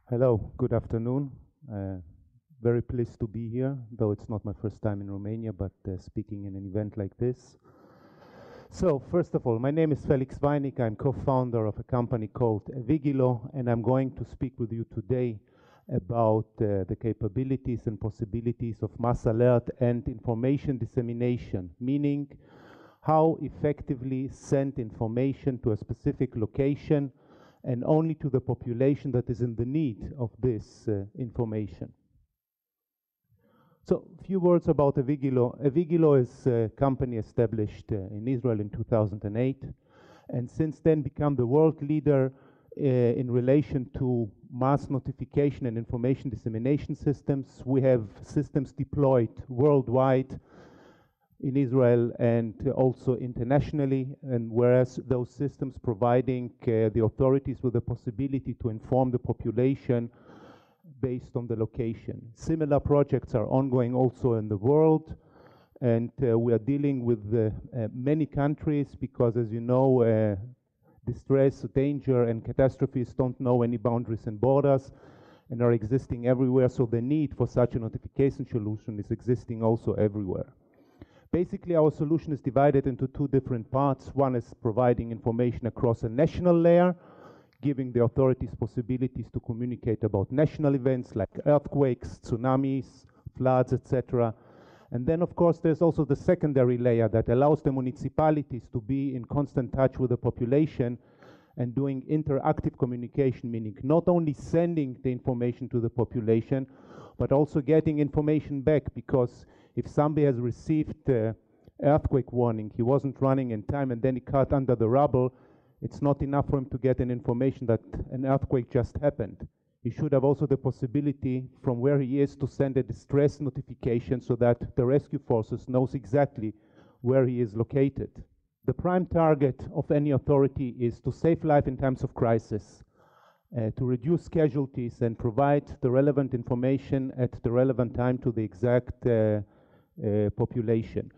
Hello, good afternoon. Very pleased to be here, though it's not my first time in Romania, but speaking in an event like this. So, first of all, my name is Feliks Vainik. I'm co-founder of a company called Vigilo, and I'm going to speak with you today about the capabilities and possibilities of mass alert and information dissemination, meaning how effectively send information to a specific location and only to the population that is in the need of this information. So, a few words about Vigilo. Vigilo is a company established in Israel in 2008, and since then become the world leader in relation to mass notification and information dissemination systems. We have systems deployed worldwide in Israel and also internationally, and whereas those systems providing the authorities with the possibility to inform the population based on the location. Similar projects are ongoing also in the world, and we are dealing with many countries because, as you know, distress, danger, and catastrophes don't know any boundaries and borders and are existing everywhere, so the need for such a notification solution is existing also everywhere. Basically, our solution is divided into two different parts. One is providing information across a national layer, giving the authorities possibilities to communicate about national events like earthquakes, tsunamis, floods, etc. And then, of course, there's also the secondary layer that allows the municipalities to be in constant touch with the population and doing interactive communication, meaning not only sending the information to the population, but also getting information back, because if somebody has received earthquake warning, he wasn't running in time, and then he caught under the rubble, it's not enough for him to get an information that an earthquake just happened. He should have also the possibility from where he is to send a distress notification so that the rescue forces knows exactly where he is located. The prime target of any authority is to save life in times of crisis, to reduce casualties and provide the relevant information at the relevant time to the exact population.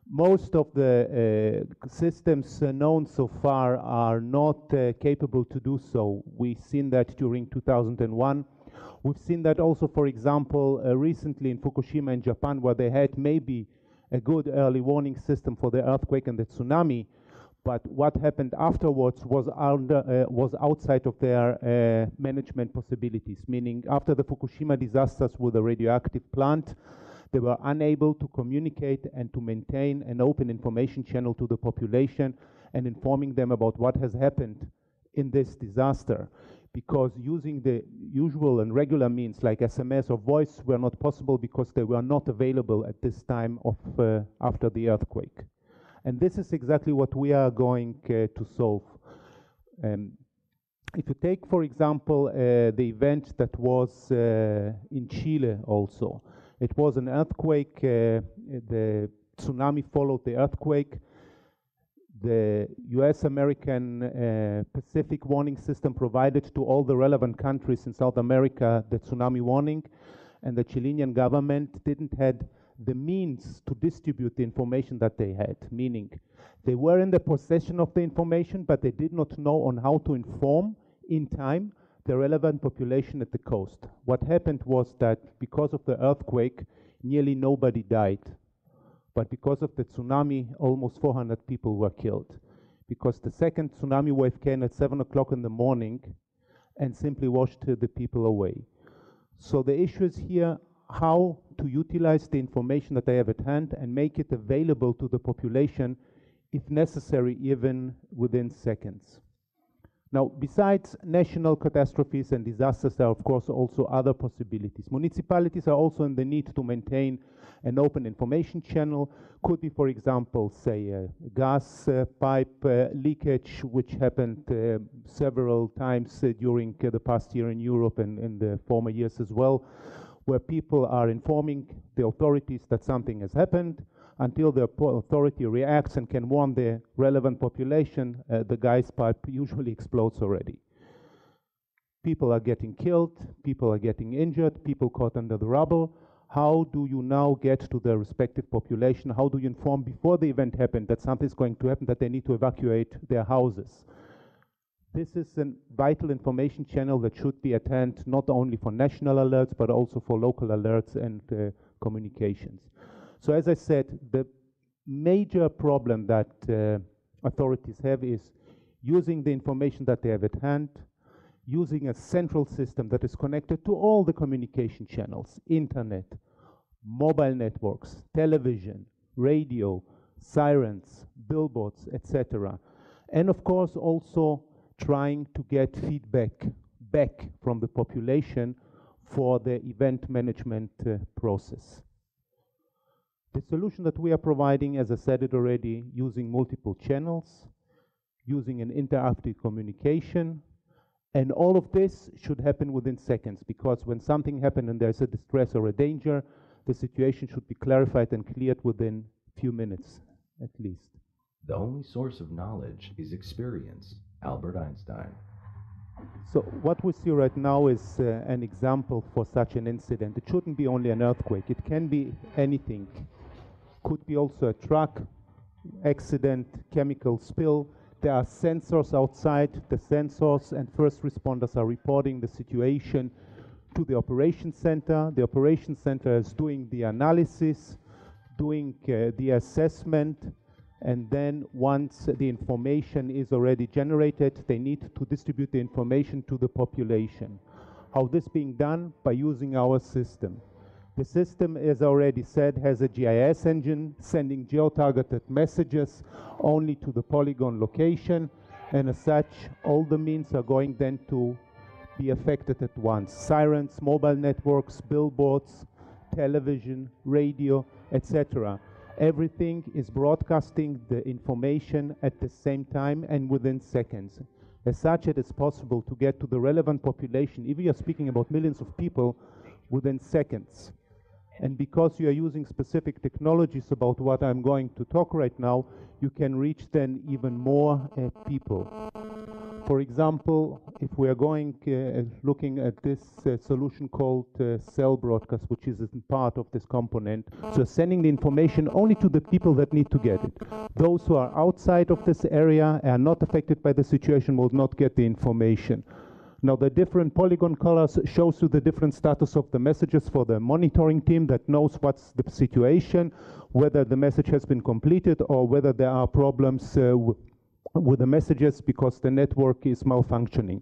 Most of the systems known so far are not capable to do so. We've seen that during 2001. We've seen that also, for example, recently in Fukushima in Japan, where they had maybe a good early warning system for the earthquake and the tsunami, but what happened afterwards was outside of their management possibilities, meaning after the Fukushima disasters with the radioactive plant, they were unable to communicate and to maintain an open information channel to the population and informing them about what has happened in this disaster, because using the usual and regular means like SMS or voice were not possible because they were not available at this time of after the earthquake. And this is exactly what we are going to solve. If you take, for example, the event that was in Chile also, it was an earthquake, the tsunami followed the earthquake. The US-American Pacific warning system provided to all the relevant countries in South America the tsunami warning, and the Chilean government didn't have the means to distribute the information that they had, meaning they were in the possession of the information, but they did not know on how to inform in time the relevant population at the coast. What happened was that because of the earthquake, nearly nobody died. But because of the tsunami, almost 400 people were killed. Because the second tsunami wave came at 7 o'clock in the morning and simply washed the people away. So the issue is here how to utilize the information that they have at hand and make it available to the population, if necessary, even within seconds. Now, besides national catastrophes and disasters, there are, of course, also other possibilities. Municipalities are also in the need to maintain an open information channel. Could be, for example, say, a gas pipe leakage, which happened several times during the past year in Europe and in the former years as well, where people are informing the authorities that something has happened. Until the authority reacts and can warn the relevant population, the gas pipe usually explodes already. People are getting killed, people are getting injured, people caught under the rubble. How do you now get to the respective population? How do you inform before the event happened that something is going to happen, that they need to evacuate their houses? This is a vital information channel that should be at hand not only for national alerts, but also for local alerts and communications. So as I said, the major problem that authorities have is using the information that they have at hand, using a central system that is connected to all the communication channels, internet, mobile networks, television, radio, sirens, billboards, etc. And of course also trying to get feedback back from the population for the event management process. The solution that we are providing, as I said it already, using multiple channels, using an interactive communication, and all of this should happen within seconds, because when something happens and there's a distress or a danger, the situation should be clarified and cleared within a few minutes, at least. The only source of knowledge is experience. Albert Einstein. So what we see right now is an example for such an incident. It shouldn't be only an earthquake. It can be anything. Could be also a truck accident, chemical spill. There are sensors outside. The sensors and first responders are reporting the situation to the operations center. The operations center is doing the analysis, doing the assessment, and then once the information is already generated, they need to distribute the information to the population. How this being done? By using our system. The system, as already said, has a GIS engine sending geo-targeted messages only to the polygon location, and as such, all the means are going then to be affected at once. Sirens, mobile networks, billboards, television, radio, etc. Everything is broadcasting the information at the same time and within seconds. As such, it is possible to get to the relevant population, if you are speaking about millions of people, within seconds. And because you are using specific technologies about what I'm going to talk right now, you can reach then even more people. For example, if we are going looking at this solution called cell broadcast, which is part of this component, so sending the information only to the people that need to get it. Those who are outside of this area are not affected by the situation will not get the information. Now the different polygon colors shows you the different status of the messages for the monitoring team that knows what's the situation, whether the message has been completed or whether there are problems with the messages because the network is malfunctioning.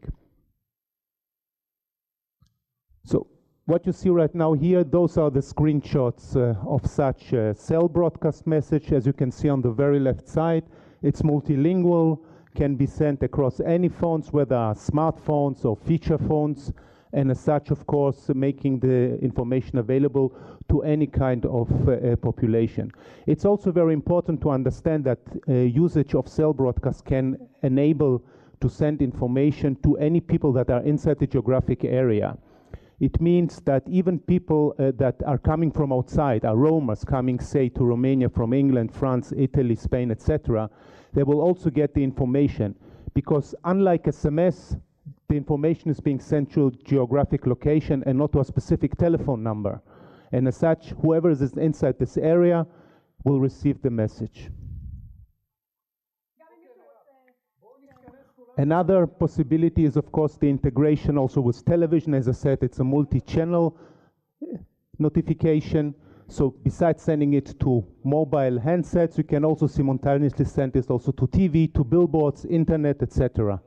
So what you see right now here, those are the screenshots of such a cell broadcast message. As you can see on the very left side, it's multilingual, can be sent across any phones, whether smartphones or feature phones, and as such, of course, making the information available to any kind of population. It's also very important to understand that usage of cell broadcast can enable to send information to any people that are inside the geographic area. It means that even people that are coming from outside, are roamers coming, say, to Romania from England, France, Italy, Spain, etc., they will also get the information, because unlike SMS, the information is being sent to a geographic location and not to a specific telephone number. And as such, whoever is inside this area will receive the message. Another possibility is, of course, the integration also with television. As I said, it's a multi-channel notification. So besides sending it to mobile handsets, you can also simultaneously send this also to TV, to billboards, internet, etc.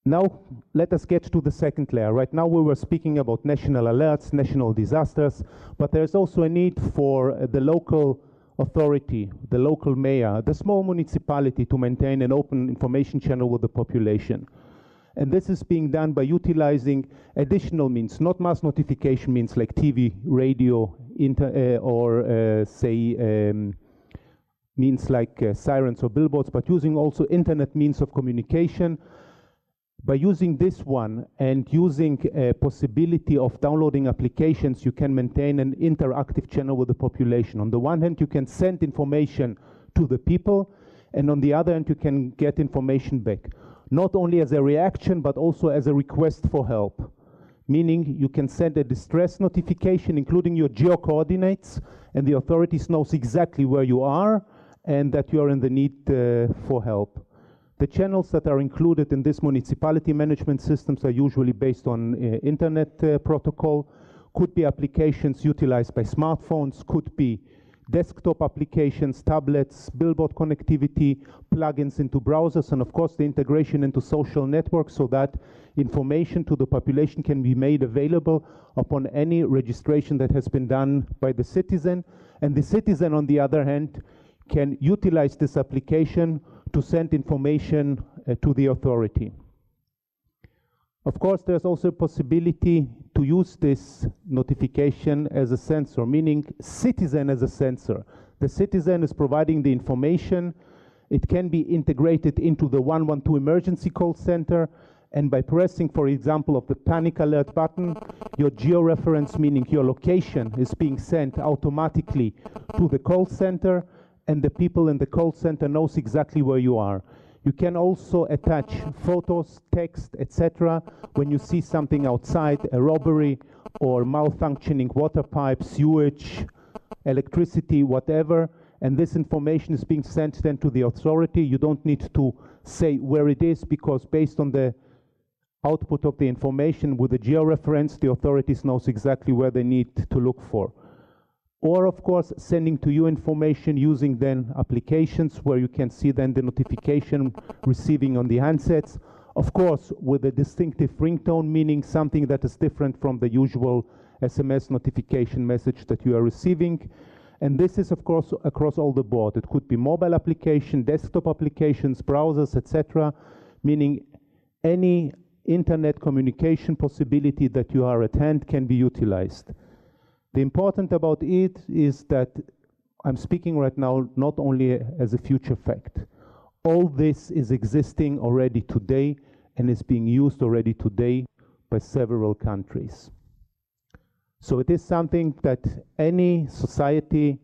Now, let us get to the second layer. Right now we were speaking about national alerts, national disasters, but there's also a need for the local authority, the local mayor, the small municipality to maintain an open information channel with the population. And this is being done by utilizing additional means, not mass notification means like TV, radio, means like sirens or billboards, but using also internet means of communication. By using this one and using a possibility of downloading applications, you can maintain an interactive channel with the population. On the one hand, you can send information to the people, and on the other hand, you can get information back. Not only as a reaction, but also as a request for help. Meaning you can send a distress notification, including your geo coordinates, and the authorities knows exactly where you are, and that you are in the need for help. The channels that are included in this municipality management systems are usually based on internet protocol, could be applications utilized by smartphones, could be desktop applications, tablets, billboard connectivity, plugins into browsers, and of course the integration into social networks so that information to the population can be made available upon any registration that has been done by the citizen. And the citizen, on the other hand, can utilize this application to send information to the authority. Of course, there's also a possibility to use this notification as a sensor, meaning citizen as a sensor. The citizen is providing the information. It can be integrated into the 112 emergency call center, and by pressing, for example, of the panic alert button, your georeference, meaning your location, is being sent automatically to the call center, and the people in the call center knows exactly where you are. You can also attach photos, text, etc. when you see something outside, a robbery or malfunctioning water pipe, sewage, electricity, whatever, and this information is being sent then to the authority. You don't need to say where it is, because based on the output of the information with the georeference, the authorities knows exactly where they need to look for. Or, of course, sending to you information using then applications where you can see then the notification receiving on the handsets. Of course, with a distinctive ringtone, meaning something that is different from the usual SMS notification message that you are receiving. And this is, of course, across all the board. It could be mobile application, desktop applications, browsers, etc., meaning any internet communication possibility that you are at hand can be utilized. The important about it is that I'm speaking right now not only as a future fact. All this is existing already today and is being used already today by several countries. So it is something that any society,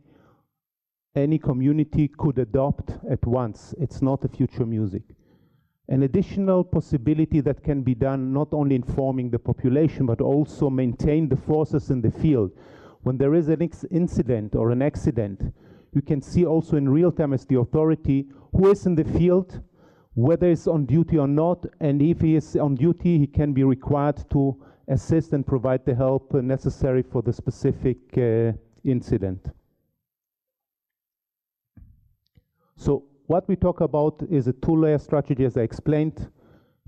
any community could adopt at once. It's not a future music. An additional possibility that can be done, not only informing the population, but also maintain the forces in the field. When there is an incident or an accident, you can see also in real time as the authority who is in the field, whether he's on duty or not, and if he is on duty, he can be required to assist and provide the help necessary for the specific incident. So what we talk about is a two-layer strategy, as I explained.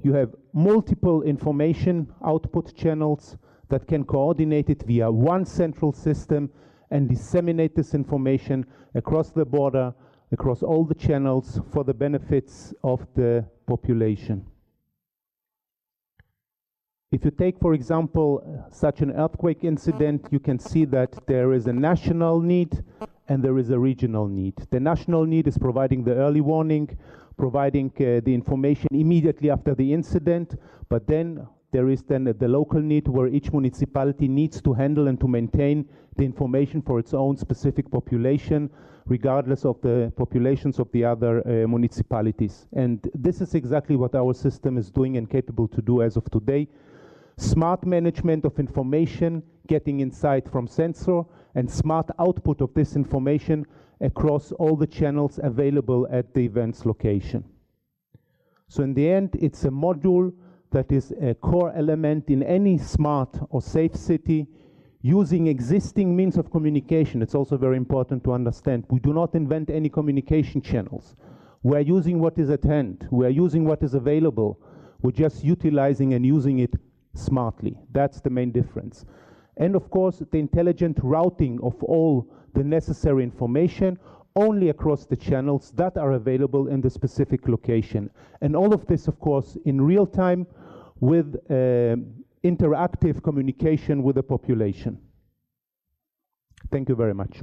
You have multiple information output channels that can coordinate it via one central system and disseminate this information across the border, across all the channels for the benefits of the population. If you take, for example, such an earthquake incident, you can see that there is a national need and there is a regional need. The national need is providing the early warning, providing the information immediately after the incident, but then there is then the local need where each municipality needs to handle and to maintain the information for its own specific population, regardless of the populations of the other municipalities. And this is exactly what our system is doing and capable to do as of today. Smart management of information, getting insight from sensor, and smart output of this information across all the channels available at the event's location. So in the end, it's a module that is a core element in any smart or safe city, using existing means of communication. It's also very important to understand. We do not invent any communication channels. We are using what is at hand. We are using what is available. We're just utilizing and using it smartly. That's the main difference. And of course, the intelligent routing of all the necessary information only across the channels that are available in the specific location. And all of this, of course, in real time with interactive communication with the population. Thank you very much.